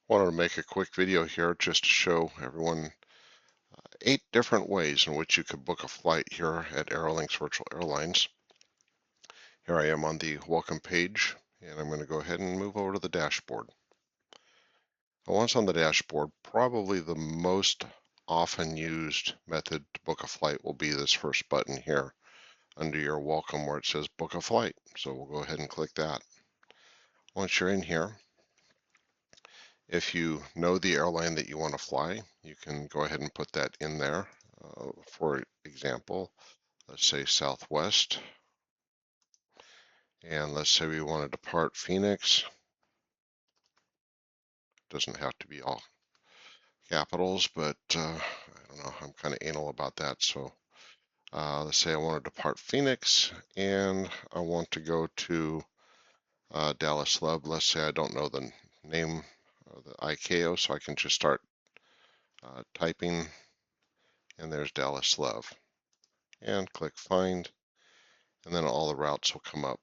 Wanted to make a quick video here just to show everyone 8 different ways in which you could book a flight here at AeroLynx Virtual Airlines. Here I am on the welcome page, and I'm going to go ahead and move over to the dashboard. Once on the dashboard, probably the most often used method to book a flight will be this first button here under your welcome where it says book a flight. So we'll go ahead and click that. Once you're in here, if you know the airline that you want to fly, you can go ahead and put that in there. For example, let's say Southwest, and let's say we want to depart Phoenix. Doesn't have to be all capitals, but I don't know, I'm kind of anal about that. So let's say I want to depart Phoenix and I want to go to Dallas Love. Let's say I don't know the name of the ICAO, so I can just start typing, and there's Dallas Love, and click find, and then all the routes will come up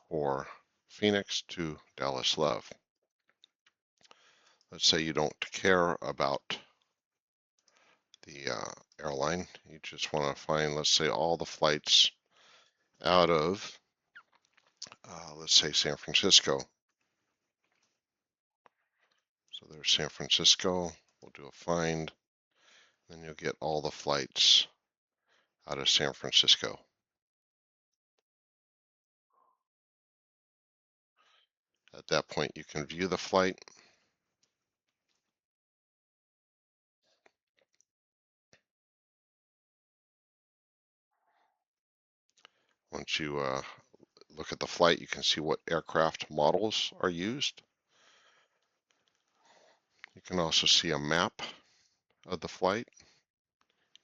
for Phoenix to Dallas Love. Let's say you don't care about the airline, you just want to find, let's say, all the flights out of, let's say, San Francisco. So there's San Francisco. We'll do a find, then you'll get all the flights out of San Francisco. At that point, you can view the flight. Once you look at the flight, you can see what aircraft models are used. You can also see a map of the flight.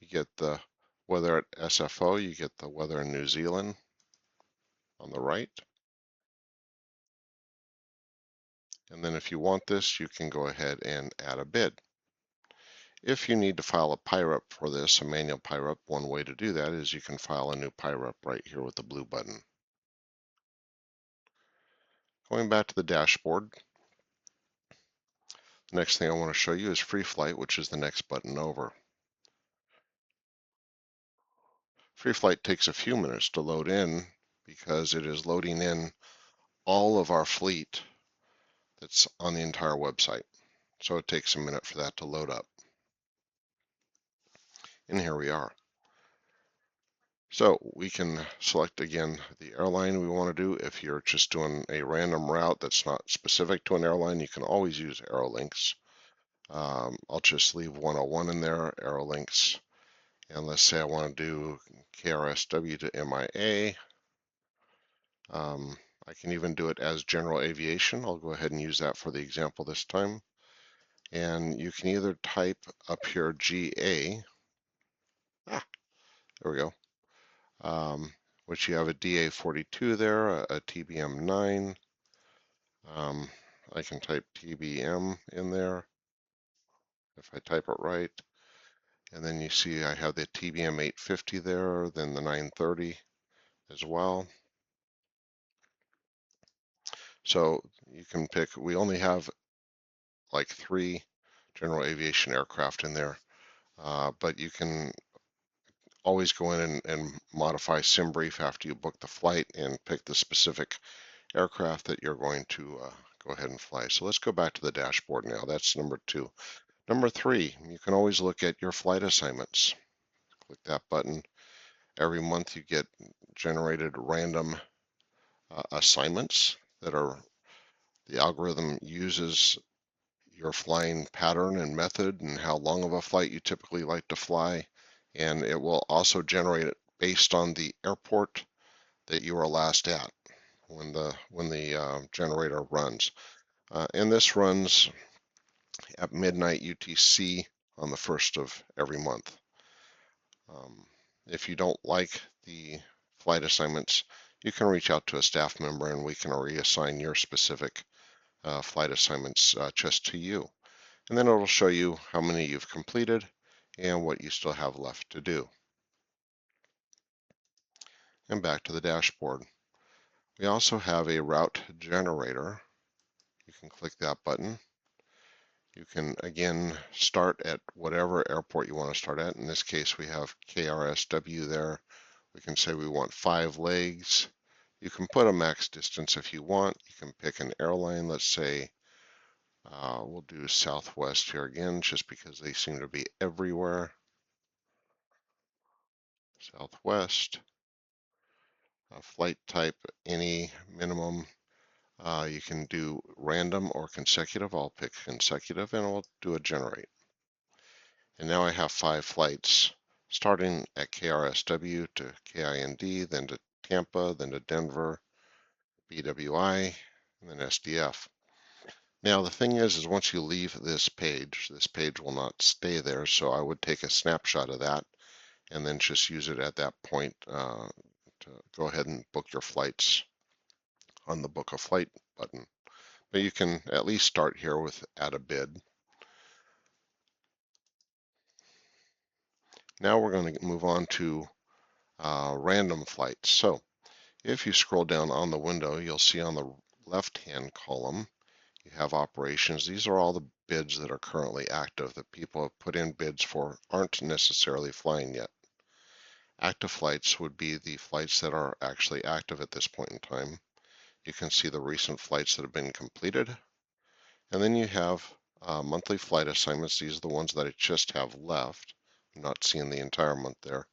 You get the weather at SFO, you get the weather in New Zealand on the right. And then if you want this, you can go ahead and add a bid. If you need to file a PIREP for this, a manual PIREP, one way to do that is you can file a new PIREP right here with the blue button. Going back to the dashboard, the next thing I want to show you is Free Flight, which is the next button over. Free Flight takes a few minutes to load in because it is loading in all of our fleet that's on the entire website. So it takes a minute for that to load up. And here we are. So we can select again the airline we want to do. If you're just doing a random route that's not specific to an airline, you can always use AeroLynx. I'll just leave 101 in there, AeroLynx. And let's say I want to do KRSW to MIA. I can even do it as general aviation. I'll go ahead and use that for the example this time. And you can either type up here GA. There we go. Which you have a DA42 there, a TBM9. I can type TBM in there if I type it right. And then you see I have the TBM 850 there, then the 930 as well. So you can pick, we only have like 3 general aviation aircraft in there, but you can always go in and modify SimBrief after you book the flight and pick the specific aircraft that you're going to go ahead and fly. So let's go back to the dashboard now. That's number 2. Number 3, you can always look at your flight assignments. Click that button. Every month you get generated random assignments that are, the algorithm uses your flying pattern and method and how long of a flight you typically like to fly, and it will also generate it based on the airport that you were last at when the generator runs. And this runs at midnight UTC on the 1st of every month. If you don't like the flight assignments, you can reach out to a staff member and we can reassign your specific flight assignments just to you. And then it'll show you how many you've completed and what you still have left to do. And back to the dashboard. We also have a route generator You can click that button. You can again start at whatever airport you want to start at. In this case, we have KRSW there. We can say we want 5 legs. You can put a max distance if you want. You can pick an airline. Let's say we'll do Southwest here again, just because they seem to be everywhere. Southwest. Flight type, any minimum. You can do random or consecutive. I'll pick consecutive and we'll do a generate. And now I have 5 flights starting at KRSW to KIND, then to Tampa, then to Denver, BWI, and then SDF. Now the thing is once you leave this page will not stay there, so I would take a snapshot of that and then just use it at that point to go ahead and book your flights on the Book a Flight button. But you can at least start here with add a bid. Now we're going to move on to random flights. So if you scroll down on the window, you'll see on the left-hand column, you have operations. These are all the bids that are currently active that people have put in bids for, aren't necessarily flying yet. Active flights would be the flights that are actually active at this point in time. You can see the recent flights that have been completed. And then you have monthly flight assignments. These are the ones that I just have left. I'm not seeing the entire month there.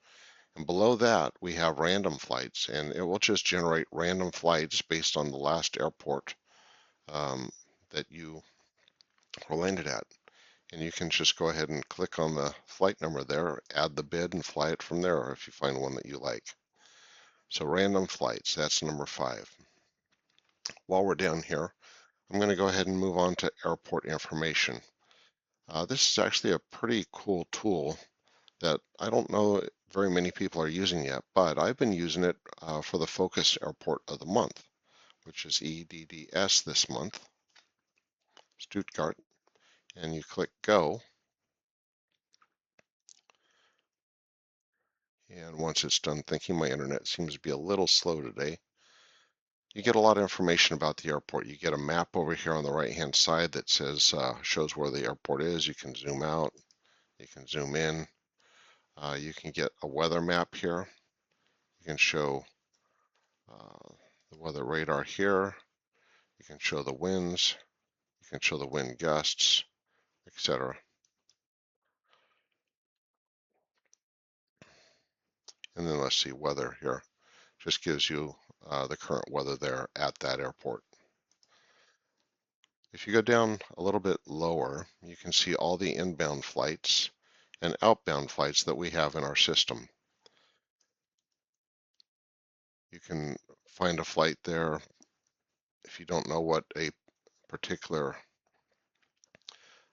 And below that, we have random flights, and it will just generate random flights based on the last airport that you were landed at. And you can just go ahead and click on the flight number there, add the bid, and fly it from there if you find one that you like. So random flights, that's number 5. While we're down here, I'm going to go ahead and move on to airport information. This is actually a pretty cool tool that I don't know very many people are using yet, but I've been using it for the focus airport of the month, which is EDDS this month, Stuttgart, and you click go. And once it's done thinking, my internet seems to be a little slow today. You get a lot of information about the airport. You get a map over here on the right-hand side that says shows where the airport is. You can zoom out, you can zoom in. You can get a weather map here. You can show the weather radar here. You can show the winds. You can show the wind gusts, etc. And then let's see, weather here. Just gives you the current weather there at that airport. If you go down a little bit lower, you can see all the inbound flights and outbound flights that we have in our system. You can find a flight there. If you don't know what a particular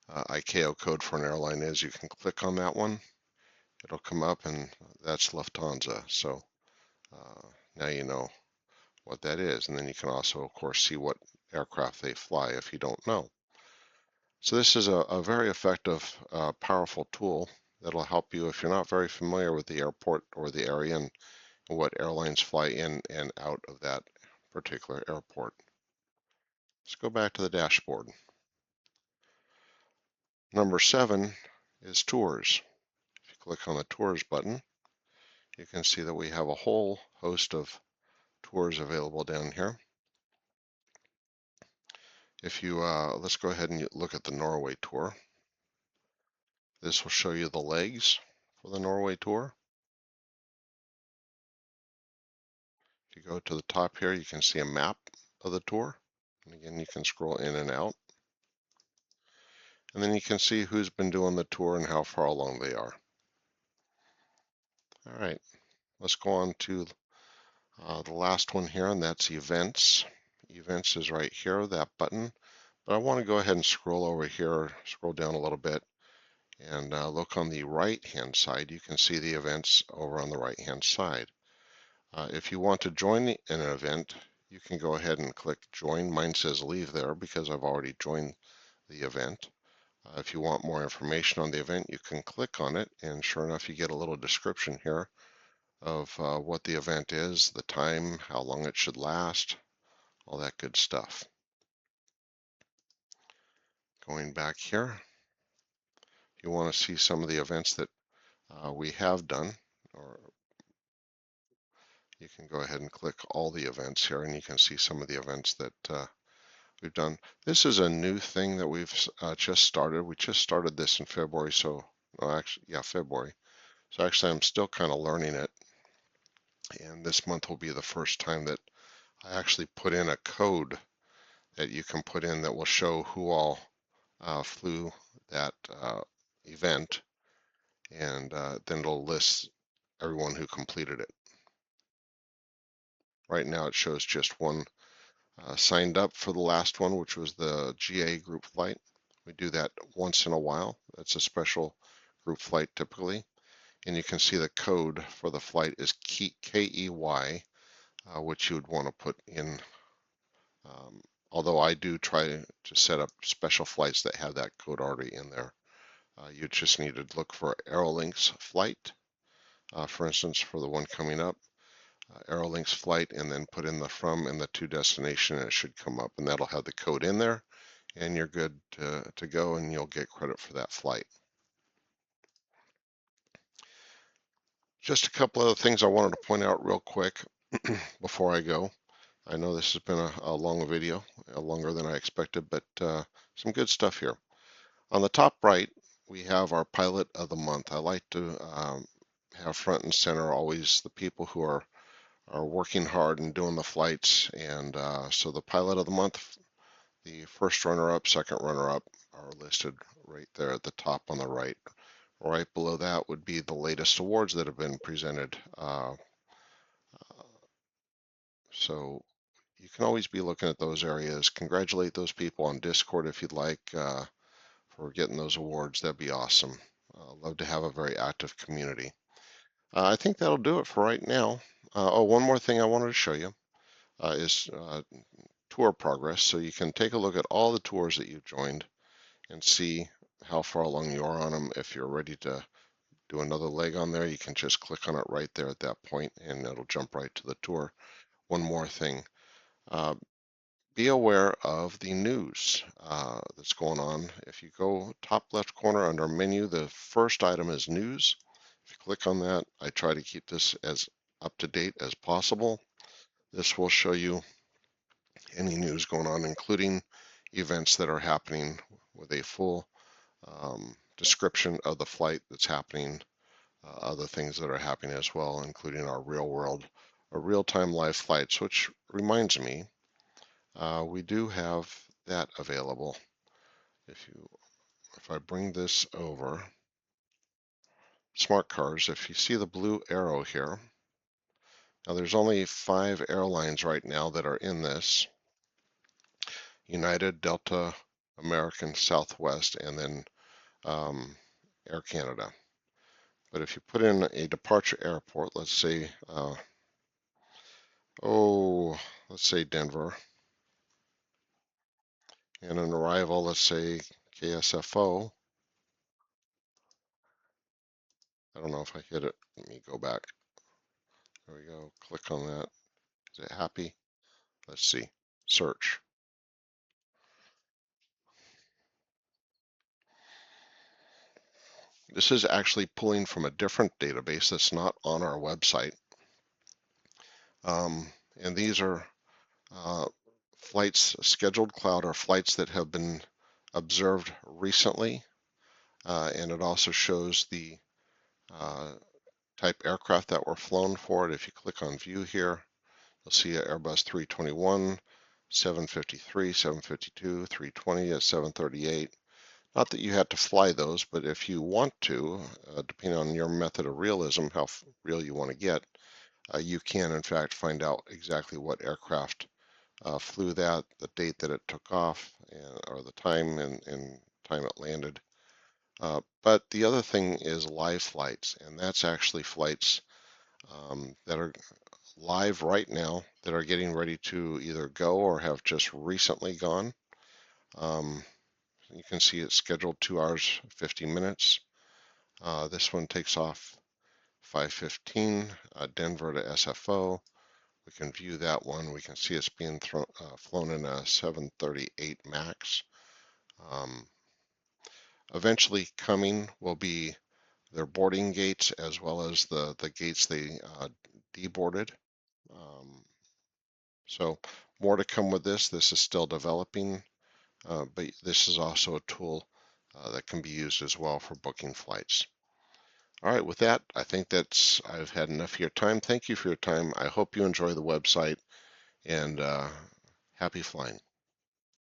ICAO code for an airline is, you can click on that one. It'll come up, and that's Lufthansa. So now you know what that is. And then you can also, of course, see what aircraft they fly if you don't know. So this is a very effective, powerful tool that'll help you if you're not very familiar with the airport or the area and what airlines fly in and out of that particular airport. Let's go back to the dashboard. Number 7 is tours. If you click on the tours button, you can see that we have a whole host of tours available down here. If you let's go ahead and look at the Norway tour. This will show you the legs for the Norway tour. If you go to the top here, you can see a map of the tour. And again, you can scroll in and out. And then you can see who's been doing the tour and how far along they are. All right, let's go on to the last one here, and that's events. Events is right here, that button. But I want to go ahead and scroll over here, scroll down a little bit, and look on the right-hand side. You can see the events over on the right-hand side. If you want to join an event, you can go ahead and click join. Mine says leave there because I've already joined the event. If you want more information on the event, you can click on it, and sure enough, you get a little description here of what the event is, the time, how long it should last, all that good stuff. Going back here, you want to see some of the events that we have done, or you can go ahead and click all the events here and you can see some of the events that we've done. This is a new thing that we've just started. We just started this in February, so actually, yeah, February. So actually, I'm still kind of learning it, and this month will be the first time that I actually put in a code that you can put in that will show who all flew that event, and then it'll list everyone who completed it. Right now, it shows just one signed up for the last one, which was the GA group flight. We do that once in a while. That's a special group flight typically. And you can see the code for the flight is KEY, which you would want to put in. Although I do try to set up special flights that have that code already in there. You just need to look for AeroLynx flight, for instance, for the one coming up. AeroLynx flight, and then put in the from and the to destination, and it should come up, and that'll have the code in there, and you're good to go, and you'll get credit for that flight. Just a couple other things I wanted to point out real quick before I go. I know this has been a long video, longer than I expected, but some good stuff here. On the top right, we have our pilot of the month. I like to have front and center always the people who are working hard and doing the flights. And so the pilot of the month, the first runner-up, second runner-up are listed right there at the top on the right. Right below that would be the latest awards that have been presented. So you can always be looking at those areas. Congratulate those people on Discord if you'd like for getting those awards. That'd be awesome. Love to have a very active community. I think that'll do it for right now. Oh, one more thing I wanted to show you is tour progress. So you can take a look at all the tours that you've joined and see how far along you are on them. If you're ready to do another leg on there, you can just click on it right there at that point and it'll jump right to the tour. One more thing, be aware of the news that's going on. If you go top left corner under menu, the first item is news. If you click on that, I try to keep this as up to date as possible. This will show you any news going on, including events that are happening with a full description of the flight that's happening, other things that are happening as well, including our real world, our real-time live flights, which reminds me, we do have that available. If I bring this over, smart cars, if you see the blue arrow here, now there's only 5 airlines right now that are in this: United, Delta, American, Southwest, and then Air Canada. But if you put in a departure airport, let's say, let's say Denver, and an arrival, let's say KSFO. I don't know if I hit it. Let me go back. There we go. Click on that. Is it happy? Let's see. Search. This is actually pulling from a different database that's not on our website. And these are flights, scheduled cloud, are flights that have been observed recently. And it also shows the type aircraft that were flown for it. If you click on view here, you'll see an Airbus 321, 753, 752, 320, a 738. Not that you had to fly those, but if you want to, depending on your method of realism, how real you want to get, you can in fact find out exactly what aircraft flew that, the date that it took off, or the time and time it landed. But the other thing is live flights, and that's actually flights that are live right now that are getting ready to either go or have just recently gone. You can see it's scheduled 2 hours, 50 minutes. This one takes off 5:15, Denver to SFO. We can view that one. We can see it's being flown in a 738 MAX. Eventually coming will be their boarding gates as well as the gates they deboarded. So more to come with this. This is still developing, but this is also a tool that can be used as well for booking flights. All right, with that, I think I've had enough of your time. Thank you for your time. I hope you enjoy the website, and happy flying.